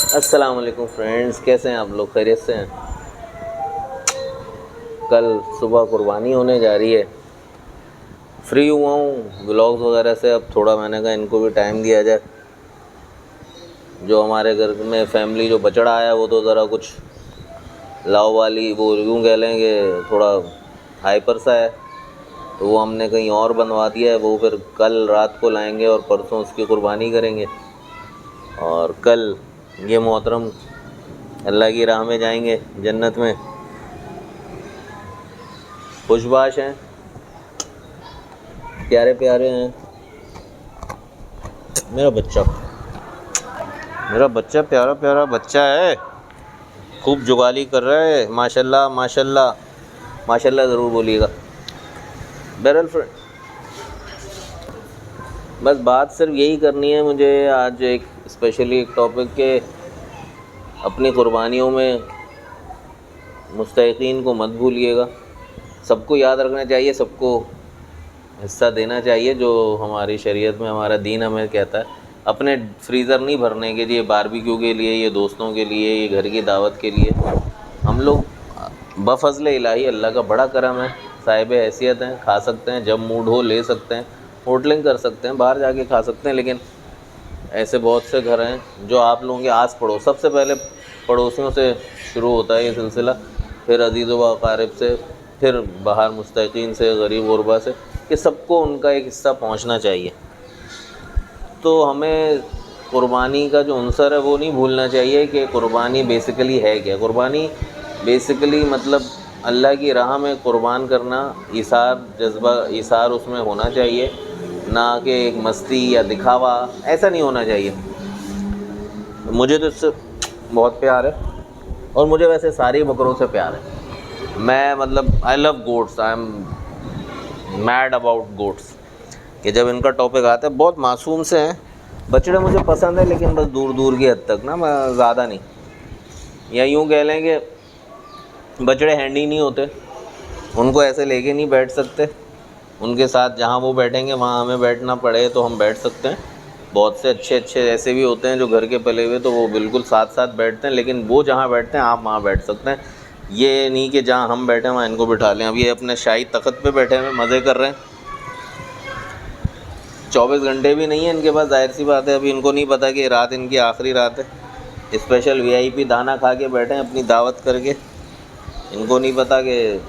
अस्सलाम वालेकुम फ्रेंड्स, कैसे हैं आप लोग? खैरियत से हैं? कल सुबह कुर्बानी होने जा रही है। फ्री हुआ हूँ व्लॉग्स वगैरह से, अब थोड़ा मैंने कहा इनको भी टाइम दिया जाए। जो हमारे घर में फैमिली जो बछड़ा आया वो तो ज़रा कुछ लाव वाली, वो यूँ कह लेंगे थोड़ा हाइपर सा है, तो वो हमने कहीं और बनवा दिया है। वो फिर कल रात को लाएंगे और परसों उसकी कुर्बानी करेंगे। और कल ये मोहतरम अल्लाह की राह में जाएंगे, जन्नत में खुशबाश हैं, प्यारे प्यारे हैं। मेरा बच्चा प्यारा प्यारा बच्चा है, खूब जुगाली कर रहा है। माशाल्लाह माशाल्लाह माशाल्लाह ज़रूर बोलिएगा। बहरहाल फ्रेंड, बस बात सिर्फ यही करनी है मुझे आज, एक स्पेशली एक टॉपिक के अपनी कुर्बानियों में मुस्तहिक़ीन को मत भूलिएगा। सबको याद रखना चाहिए, सबको हिस्सा देना चाहिए जो हमारी शरीयत में हमारा दीन हमें कहता है। अपने फ्रीज़र नहीं भरने के लिए, बारबेक्यू के लिए, ये दोस्तों के लिए, ये घर की दावत के लिए। हम लोग बफ़ज़्ल इलाही, अल्लाह का बड़ा करम है, साहिब हैसियत हैं, खा सकते हैं, जब मूड हो ले सकते हैं, होटलिंग कर सकते हैं, बाहर जाके खा सकते हैं। लेकिन ऐसे बहुत से घर हैं जो आप लोगों के आस पड़ोस, सबसे पहले पड़ोसियों से शुरू होता है ये सिलसिला, फिर अज़ीज़ व अक़ारिब से, फिर बाहर मुस्तहिक़ीन से, गरीब गुरबा से, कि सबको उनका एक हिस्सा पहुंचना चाहिए। तो हमें कुर्बानी का जो अंसर है वो नहीं भूलना चाहिए कि कुर्बानी बेसिकली है क्या। कुर्बानी बेसिकली मतलब अल्लाह की राह में कुर्बान करना, इसार जज्बा, इसार उसमें होना चाहिए, ना कि एक मस्ती या दिखावा, ऐसा नहीं होना चाहिए। मुझे तो इससे बहुत प्यार है, और मुझे वैसे सारे बकरों से प्यार है। मैं मतलब I love goats, I am mad about goats. कि जब इनका टॉपिक आता है, बहुत मासूम से हैं बछड़े, मुझे पसंद है, लेकिन बस दूर दूर की हद तक ना, मैं ज़्यादा नहीं। या यूँ कह लें कि बछड़े हैंडी नहीं होते, उनको ऐसे लेके नहीं बैठ सकते। उनके साथ जहाँ वो बैठेंगे वहाँ हमें बैठना पड़े तो हम बैठ सकते हैं। बहुत से अच्छे अच्छे ऐसे भी होते हैं जो घर के पले हुए, तो वो बिल्कुल साथ साथ बैठते हैं, लेकिन वो जहाँ बैठते हैं आप वहाँ बैठ सकते हैं। ये नहीं कि जहाँ हम बैठे वहाँ इनको बिठा लें। अब ये अपने शाही तख़्त पे बैठे हुए मज़े कर रहे हैं, 24 घंटे भी नहीं है इनके पास, जाहिर सी बात है। अभी इनको नहीं पता कि रात इनकी आखिरी रात है। स्पेशल VIP दाना खा के बैठे हैं अपनी दावत करके। इनको नहीं पता कि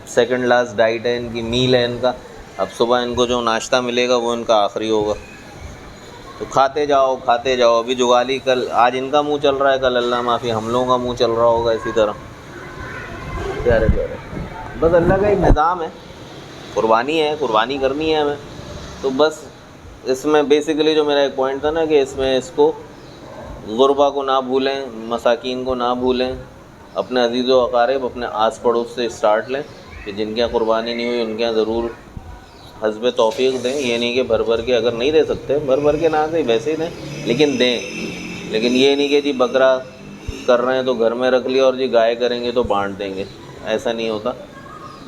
सेकंड लास्ट डाइट है इनकी, मील है इनका। अब सुबह इनको जो नाश्ता मिलेगा वो इनका आखिरी होगा। तो खाते जाओ खाते जाओ। अभी जुगाली, कल आज इनका मुंह चल रहा है, कल अल्लाह माफ़ी हम लोगों का मुंह चल रहा होगा इसी तरह। प्यारे प्यारे, बस अल्लाह का एक निज़ाम है, कुर्बानी है, कुर्बानी करनी है हमें। तो बस इसमें बेसिकली जो मेरा एक पॉइंट था ना, कि इसमें इसको गुरबा को ना भूलें, मसाकीन को ना भूलें, अपने अज़ीज़ व अक़ारिब, अपने आस पड़ोस से स्टार्ट लें कि जिनके यहाँ कुर्बानी नहीं हुई उनके यहाँ ज़रूर हस्ब तौफ़ीक़ दें। ये नहीं कि भर भर के, अगर नहीं दे सकते भर भर के ना दें, वैसे ही दें, लेकिन दें। लेकिन ये नहीं कि जी बकरा कर रहे हैं तो घर में रख लिया और जी गाय करेंगे तो बांट देंगे, ऐसा नहीं होता।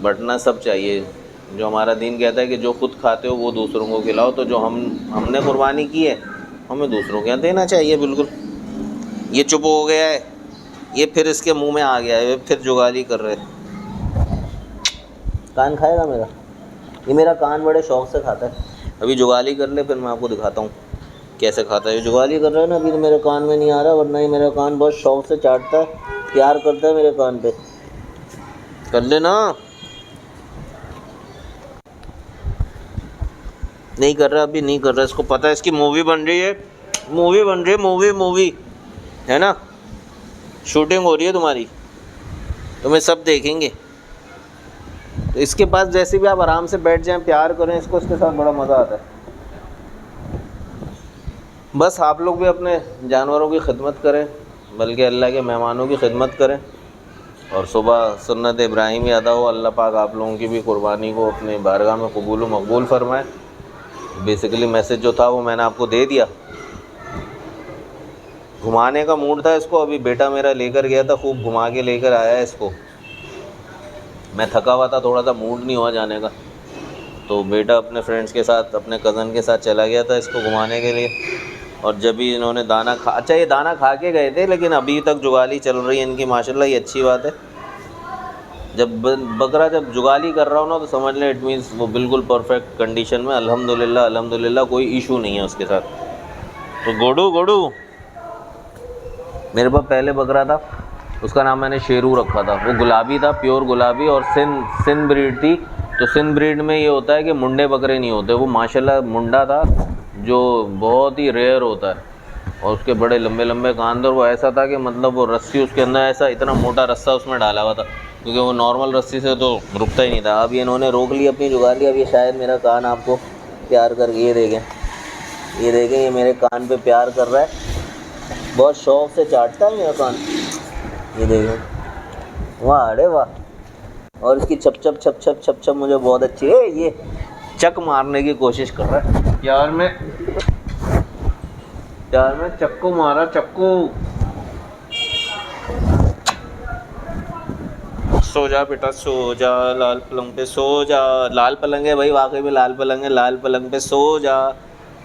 बँटना सब चाहिए। जो हमारा दीन कहता है कि जो खुद खाते हो वो दूसरों को खिलाओ, तो जो हमने कुर्बानी की है हमें दूसरों के यहाँ देना चाहिए। बिल्कुल। ये चुप हो गया है, ये फिर इसके मुंह में आ गया है, ये फिर जुगाली कर रहे हैं। कान खाएगा मेरा, ये मेरा कान बड़े शौक़ से खाता है। अभी जुगाली कर ले, फिर मैं आपको दिखाता हूँ कैसे खाता है। ये जुगाली कर रहा है ना, अभी तो मेरे कान में नहीं आ रहा, वरना ये मेरा कान बहुत शौक़ से चाटता है, प्यार करता है मेरे कान पे। कर लेना। नहीं कर रहा, अभी नहीं कर रहा, इसको पता है इसकी मूवी बन रही है, मूवी बन रही है, मूवी है ना, शूटिंग हो रही है तुम्हारी, तुम्हें सब देखेंगे। तो इसके पास जैसे भी आप आराम से बैठ जाएं, प्यार करें इसको, इसके साथ बड़ा मज़ा आता है। बस आप लोग भी अपने जानवरों की खिदमत करें, बल्कि अल्लाह के मेहमानों की खिदमत करें, और सुबह सुन्नत इब्राहिमी अदा हो। अल्लाह पाक आप लोगों की भी कुर्बानी को अपने बारगाह में कबूल व मकबूल फरमाए। बेसिकली मैसेज जो था वो मैंने आपको दे दिया। घुमाने का मूड था इसको, अभी बेटा मेरा लेकर गया था, खूब घुमा के लेकर आया है इसको। मैं थका हुआ था, थोड़ा सा मूड नहीं हुआ जाने का, तो बेटा अपने फ्रेंड्स के साथ, अपने कज़न के साथ चला गया था इसको घुमाने के लिए। और जब भी इन्होंने दाना खा, अच्छा ये दाना खा के गए थे लेकिन अभी तक जुगाली चल रही है इनकी माशाल्लाह, ये अच्छी बात है। जब बकरा जब जुगाली कर रहा हो ना तो समझ लें इट मीन्स वो बिल्कुल परफेक्ट कंडीशन में, अल्हम्दुलिल्लाह अल्हम्दुलिल्लाह कोई इशू नहीं है उसके साथ। तो गोडू गोडू मेरे पास पहले बकरा था, उसका नाम मैंने शेरू रखा था। वो गुलाबी था, प्योर गुलाबी, और सिंध ब्रीड थी। तो सिंध ब्रीड में ये होता है कि मुंडे बकरे नहीं होते, वो माशाल्लाह मुंडा था जो बहुत ही रेयर होता है, और उसके बड़े लंबे लंबे कान थे। वो ऐसा था कि मतलब वो रस्सी उसके अंदर ऐसा इतना मोटा रस्सा उसमें डाला हुआ था, क्योंकि वो नॉर्मल रस्सी से तो रुकता ही नहीं था। अब ये इन्होंने रोक ली अपनी जुगाली। अब ये शायद मेरा कान आपको प्यार कर, ये देखें, ये देखें, ये मेरे कान पे प्यार कर रहा है, बहुत शौक से चाटता है मेरा कान। ये देखें, वाह, अरे वाह। और इसकी छप छप छप छप छप छप मुझे बहुत अच्छी है। ये चक मारने की कोशिश कर रहा है, प्यार में चक्कू मारा, चक्कू। सो जा बेटा, सो जा, लाल पलंग पे सो जा। लाल पलंग है भाई, वाकई में लाल पलंग है, लाल पलंग पे सो जा।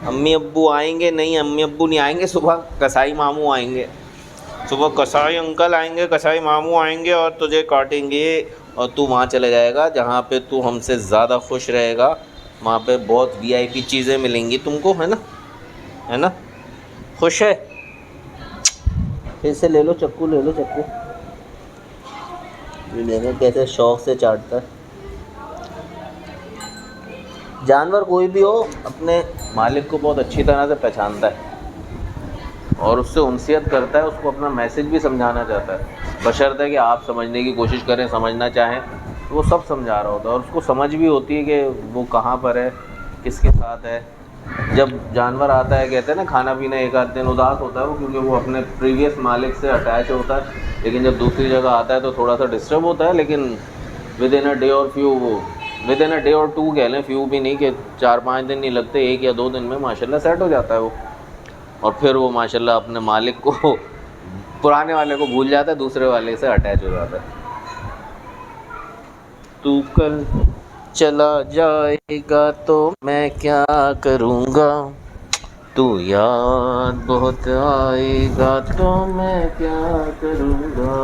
अम्मी अब्बू आएंगे? नहीं, अम्मी अब्बू नहीं आएंगे, सुबह कसाई मामू आएंगे, सुबह कसाई अंकल आएंगे, कसाई मामू आएंगे और तुझे काटेंगे, और तू वहाँ चले जाएगा जहाँ पे तू हमसे ज़्यादा खुश रहेगा। वहाँ पे बहुत वीआईपी चीज़ें मिलेंगी तुमको, है ना, है ना? खुश है? फिर से ले लो चक्कू, ले लो चक्कू। ये देखें कैसे शौक से चाटता है। जानवर कोई भी हो अपने मालिक को बहुत अच्छी तरह से पहचानता है और उससे उनसियत करता है, उसको अपना मैसेज भी समझाना चाहता है, बशर्ते कि आप समझने की कोशिश करें, समझना चाहें तो वो सब समझा रहा होता है, और उसको समझ भी होती है कि वो कहाँ पर है, किसके साथ है। जब जानवर आता है, कहते हैं ना, खाना पीना एक आध दिन उदास होता है वो, क्योंकि वो अपने प्रीवियस मालिक से अटैच होता है, लेकिन जब दूसरी जगह आता है तो थोड़ा सा डिस्टर्ब होता है, लेकिन विद इन अ डे और टू कह लें, फ्यू भी नहीं, कि 4-5 दिन नहीं लगते, 1 या 2 दिन में माशाल्लाह सेट हो जाता है वो। और फिर वो माशाल्लाह अपने मालिक को, पुराने वाले को भूल जाता है, दूसरे वाले से अटैच हो जाता है। तू कल चला जाएगा तो मैं क्या करूँगा, तू याद बहुत आएगा तो मैं क्या करूँगा।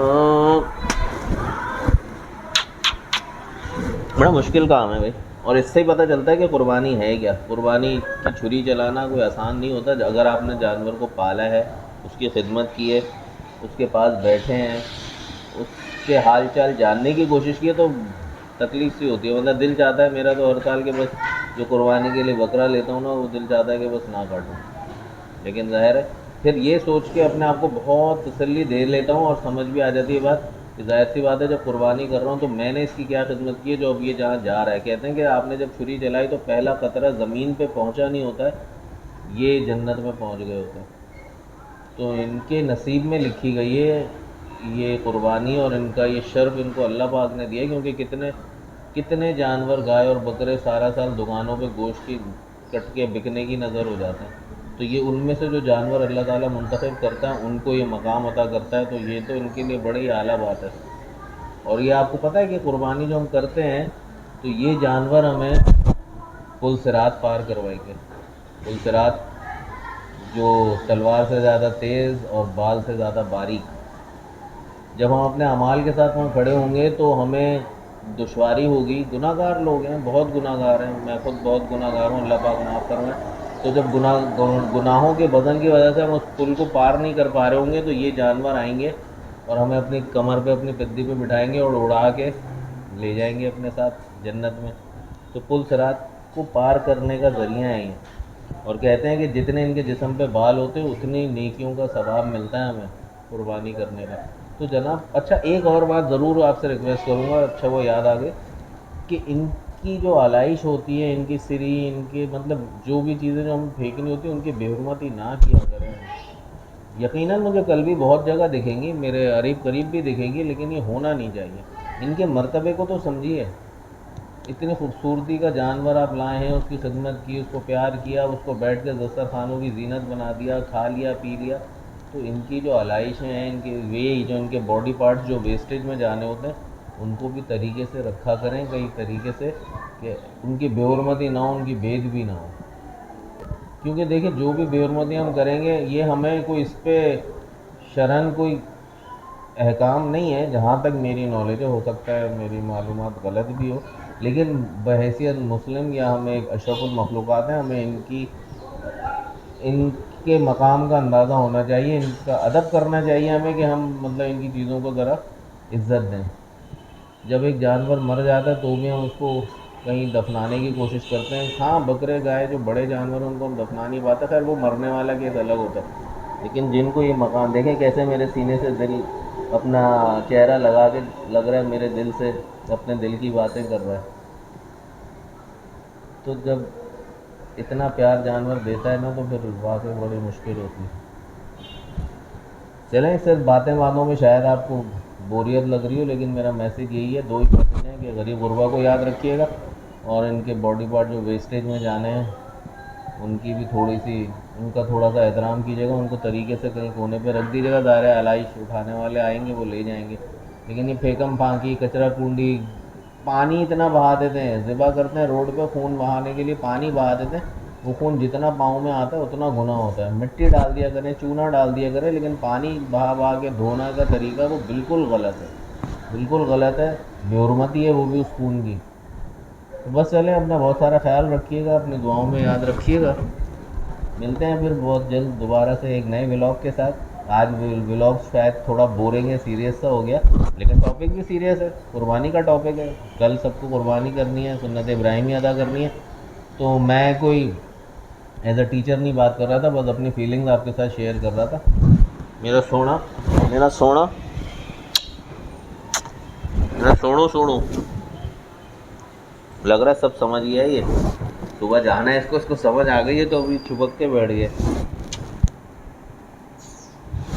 बड़ा मुश्किल काम है भाई, और इससे ही पता चलता है कि कुर्बानी है क्या। कुर्बानी की छुरी चलाना कोई आसान नहीं होता। अगर आपने जानवर को पाला है, उसकी खिदमत की है, उसके पास बैठे हैं, उसके हाल चाल जानने की कोशिश की है, तो तकलीफ़ सी होती है। मतलब दिल चाहता है मेरा तो हर साल के बस जो कुर्बानी के लिए बकरा लेता हूँ ना, वो दिल चाहता है कि बस ना काटूँ, लेकिन ज़ाहिर है फिर ये सोच के अपने आप को बहुत तसल्ली दे लेता हूँ, और समझ भी आ जाती है बात कि ज़ाहिर सी बात है जब कुर्बानी कर रहा हूँ तो मैंने इसकी क्या खिदमत की है जो अब ये जहाँ जा रहा है। कहते हैं कि आपने जब छुरी चलाई तो पहला कतरा ज़मीन पे पहुँचा नहीं होता है, ये जन्नत में पहुँच गए होते हैं। तो इनके नसीब में लिखी गई है ये कुर्बानी, और इनका ये शर्फ इनको अल्लाह पाक ने दिया है, क्योंकि कितने कितने जानवर, गाय और बकरे सारा साल दुकानों पे गोश्त की कट के बिकने की नज़र हो जाते हैं। तो ये उनमें से जो जानवर अल्लाह ताला मुंतखब करता है उनको ये मकाम अता करता है, तो ये तो इनके लिए बड़ी आला बात है। और ये आपको पता है कि कुर्बानी जो हम करते हैं तो ये जानवर हमें पुल सिरात पार करवाएंगे। पुल सिरात जो तलवार से ज़्यादा तेज़ और बाल से ज़्यादा बारीक। जब हम अपने अमाल के साथ वहाँ खड़े होंगे तो हमें दुश्वारी होगी। गुनाहगार लोग हैं, बहुत गुनाहगार हैं, मैं खुद बहुत गुनाहगार हूँ, अल्लाह पाक माफ़ करवाए। तो जब गुनाहों के वज़न की वजह से हम उस पुल को पार नहीं कर पा रहे होंगे तो ये जानवर आएंगे और हमें अपनी कमर पे, अपनी पिद्दी पे बिठाएंगे और उड़ा के ले जाएंगे अपने साथ जन्नत में। तो पुल सिरात को पार करने का ज़रिया है ये। और कहते हैं कि जितने इनके जिस्म पे बाल होते हैं उतनी नेकियों का सवाब मिलता है हमें कुर्बानी करने का। तो जनाब, अच्छा एक और बात ज़रूर आपसे रिक्वेस्ट करूँगा, अच्छा वो याद आ गई कि इनकी जो आलाइश होती है, इनकी सिरी, इनके मतलब जो भी चीज़ें जो हमें फेंकनी होती है उनकी बेहुरमती ना किया करें। यकीनन मुझे कल भी बहुत जगह दिखेंगी, मेरे करीब करीब भी दिखेंगी, लेकिन ये होना नहीं चाहिए। इनके मर्तबे को तो समझिए। इतनी खूबसूरती का जानवर आप लाए हैं, उसकी खिदमत की, उसको प्यार किया, उसको बैठ कर दस्तरखानों की जीनत बना दिया, खा लिया, पी लिया। तो इनकी जो आलाइशें हैं, इनके वे जो इनके बॉडी पार्ट्स जो वेस्टेज में जाने होते हैं उनको भी तरीके से रखा करें, कई तरीके से, कि उनकी बेहुरमती ना हो, उनकी बेद भी ना हो। क्योंकि देखिए जो भी बेहरमती हम करेंगे ये हमें कोई इस पर शरन कोई अहकाम नहीं है, जहाँ तक मेरी नॉलेज है, हो सकता है मेरी मालूमात गलत भी हो, लेकिन बहैसियत मुस्लिम या हम एक अशरफुल मखलूक़ात हैं, हमें इनके मकाम का अंदाज़ा होना चाहिए, इनका अदब करना चाहिए हमें कि हम मतलब इनकी चीज़ों को ज़रा इज़्ज़त दें। जब एक जानवर मर जाता है तो भी हम उसको कहीं दफनाने की कोशिश करते हैं। हाँ, बकरे गाय जो बड़े जानवर हैं उनको हम दफना नहीं पाते, खैर वो मरने वाला केस अलग होता है। लेकिन जिनको ये मकान देखें कैसे मेरे सीने से दिल अपना चेहरा लगा के लग रहा है मेरे दिल से अपने दिल की बातें कर रहा है। तो जब इतना प्यार जानवर देता है ना तो फिर वाकई बड़ी मुश्किल होती है। चलें, सिर्फ बातें में शायद आपको बोरियत लग रही हो, लेकिन मेरा मैसेज यही है, दो ही मैसेज हैं कि गरीब गुरबा को याद रखिएगा और इनके बॉडी पार्ट जो वेस्टेज में जाने हैं उनकी भी उनका थोड़ा सा एहतराम कीजिएगा, उनको तरीके से कहीं कोने पे रख दीजिएगा। ज़ाहिर आलाइश उठाने वाले आएंगे वो ले जाएंगे, लेकिन ये फेंकम फांकी कचरा कुंडी पानी इतना बहा देते हैं, ज़िबा करते हैं रोड पे खून बहाने के लिए पानी बहा देते हैं। वो खून जितना पाँव में आता है उतना गुनाह होता है। मिट्टी डाल दिया करें, चूना डाल दिया करें, लेकिन पानी बहा बहा के धोना का तरीका वो बिल्कुल गलत है, बिल्कुल गलत है, बेहुरमती है वो भी उस खून की। तो बस चलें, अपना बहुत सारा ख्याल रखिएगा, अपनी दुआओं में याद रखिएगा। मिलते हैं फिर बहुत जल्द दोबारा से एक नए व्लॉग के साथ। आज व्लॉग शायद थोड़ा बोरिंग है, सीरियस सा हो गया, लेकिन टॉपिक भी सीरियस है, कुर्बानी का टॉपिक है। कल सबको कुर्बानी करनी है, सुन्नत इब्राहिमी अदा करनी है। तो मैं कोई एज अ टीचर नहीं बात कर रहा था, बस अपनी फीलिंग्स आपके साथ शेयर कर रहा था। मेरा सोना सोनू लग रहा है सब समझ गया है। ये सुबह जाना है इसको समझ आ गई है, तो अभी छुपक के बैठ गया।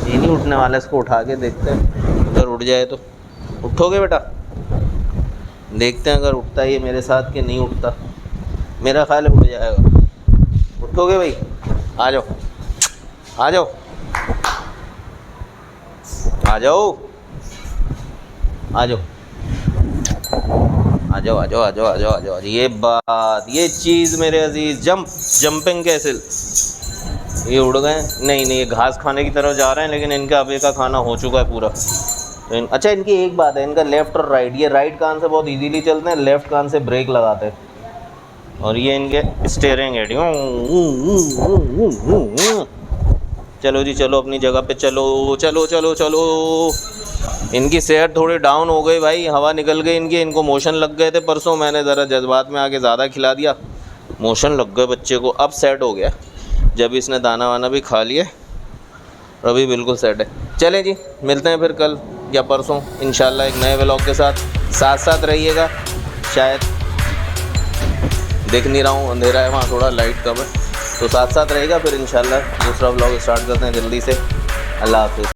ये नहीं उठने वाला, इसको उठा के देखते हैं, अगर उठ जाए तो। उठोगे बेटा? देखते हैं अगर उठता है ये मेरे साथ कि नहीं उठता। मेरा ख्याल है उठ जाएगा। उठोगे भाई? आ जाओ आ जाओ आ जाओ आ जाओ आ जाओ आ जाओ आ जाओ आ जाओ आ जाओ। ये चीज़ मेरे अजीज़, जंपिंग कैसल। ये उड़ गए? नहीं, ये घास खाने की तरफ जा रहे हैं, लेकिन इनका अभी का खाना हो चुका है पूरा। तो अच्छा, इनकी एक बात है, इनका लेफ़्ट और राइट, ये राइट कान से बहुत इजीली चलते हैं, लेफ़्ट कान से ब्रेक लगाते हैं। और ये इनके स्टीयरिंग है। चलो जी चलो, अपनी जगह पे चलो चलो चलो चलो। इनकी सेहत थोड़ी डाउन हो गई भाई, हवा निकल गई इनकी, इनको मोशन लग गए थे परसों, मैंने ज़रा जज्बात में आके ज़्यादा खिला दिया, मोशन लग गए बच्चे को। अब सेट हो गया, जब इसने दाना वाना भी खा लिया, अभी बिल्कुल सेट है। चलें जी, मिलते हैं फिर कल या परसों इंशाल्लाह एक नए व्लॉग के साथ रहिएगा। शायद देख नहीं रहा हूँ, अंधेरा है वहाँ, थोड़ा लाइट कम है, तो साथ रहेगा। फिर इंशाल्लाह दूसरा व्लॉग स्टार्ट करते हैं जल्दी से। अल्लाह हाफ़िज़।